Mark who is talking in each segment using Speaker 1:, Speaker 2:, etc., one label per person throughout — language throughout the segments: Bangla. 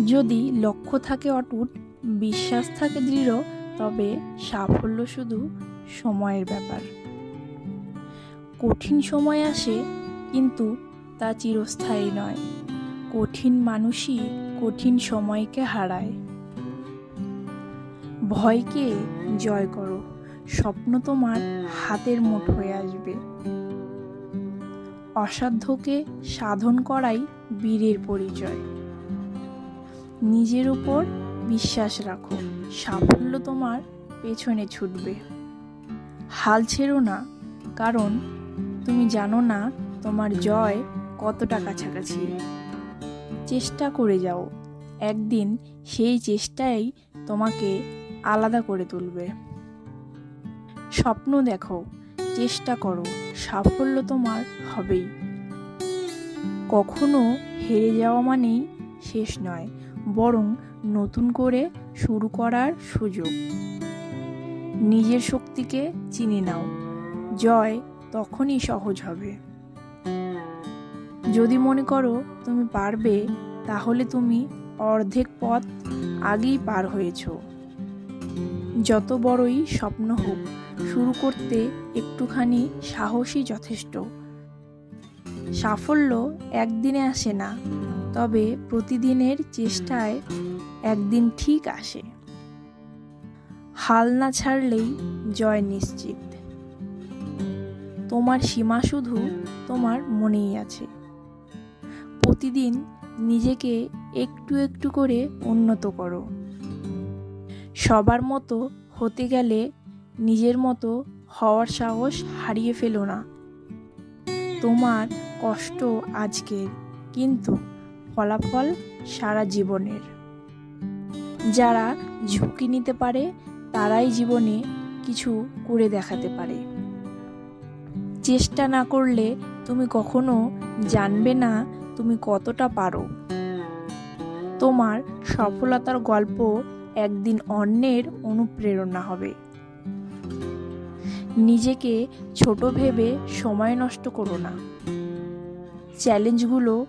Speaker 1: যদি লক্ষ্য থাকে অটুট, বিশ্বাস থাকে দৃঢ়, তবে সাফল্য শুধু সময়ের ব্যাপার। কঠিন সময় আসে, কিন্তু তা চিরস্থায়ী নয়। কঠিন মানুষই কঠিন সময়কে হারায়। ভয়কে জয় করো, স্বপ্ন তোমার হাতের মুঠোয় আসবে। অসাধ্যকে সাধন করাই বীরের পরিচয়। নিজের উপর বিশ্বাস রাখো, সাফল্য তোমার পেছনে ছুটবে। হাল ছেড়ো না, কারণ তুমি জানো না তোমার জয় কতটা কাছাকাছি। চেষ্টা করে যাও, একদিন সেই চেষ্টাই তোমাকে আলাদা করে তুলবে। স্বপ্ন দেখো, চেষ্টা করো, সাফল্য তোমার হবেই। কখনো হেরে যাওয়া মানেই শেষ নয়, বরং নতুন করে শুরু করার সুযোগ। নিজের শক্তিকে চিনে নাও, জয় তখনই সহজ হবে। যদি মনে করো তুমি পারবে, তাহলে তুমি অর্ধেক পথ আগেই পার হয়েছ। যত বড়ই স্বপ্ন হোক, শুরু করতে একটুখানি সাহসই যথেষ্ট। সাফল্য একদিনে আসে না, তবে প্রতিদিনের চেষ্টায় একদিন ঠিক আসে। হাল না ছাড়লেই জয় নিশ্চিত। তোমার সীমা শুধু তোমার মনেই আছে। প্রতিদিন নিজেকে একটু একটু করে উন্নত করো। সবার মতো হতে গেলে নিজের মতো হওয়ার সাহস হারিয়ে ফেলো না। তোমার কষ্ট আজকের, কিন্তু ফলাফল সারা জীবনের। যারা ঝুঁকি নিতে পারে, তারাই জীবনে কিছু করে দেখাতে পারে। চেষ্টা না করলে তুমি কখনো জানবে না তুমি কতটা পারো। তোমার সফলতার গল্প একদিন অন্যের অনুপ্রেরণা হবে। নিজেকে ছোট ভেবে সময় নষ্ট করো না। চ্যালেঞ্জগুলো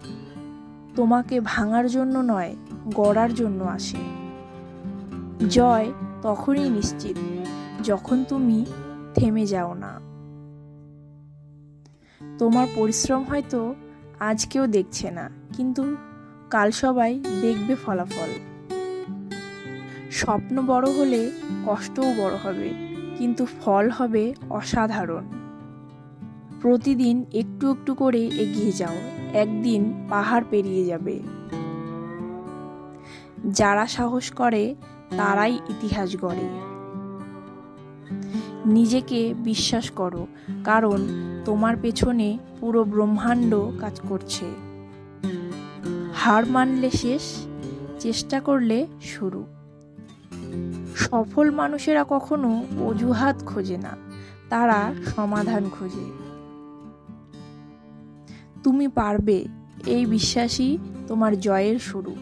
Speaker 1: তোমাকে ভাঙার জন্য নয়, গড়ার জন্য আসে। জয় তখনই নিশ্চিত, যখন তুমি থেমে যাও না। তোমার পরিশ্রম হয়তো আজ কেউ দেখছে না, কিন্তু কাল সবাই দেখবে ফলাফল। স্বপ্ন বড় হলে কষ্টও বড় হবে, কিন্তু ফল হবে অসাধারণ। প্রতিদিন একটু একটু করে এগিয়ে যাও, একদিন পাহাড় পেরিয়ে যাবে। যারা সাহস করে তারাই ইতিহাস গড়ে। নিজেকে বিশ্বাস করো, কারণ তোমার পেছনে পুরো ব্রহ্মাণ্ড কাজ করছে। হার মানলে শেষ, চেষ্টা করলে শুরু। সফল মানুষেরা কখনো অজুহাত খোঁজে না, তারা সমাধান খোঁজে। তুমি পারবে, এই বিশ্বাসই তোমার জয়ের শুরু।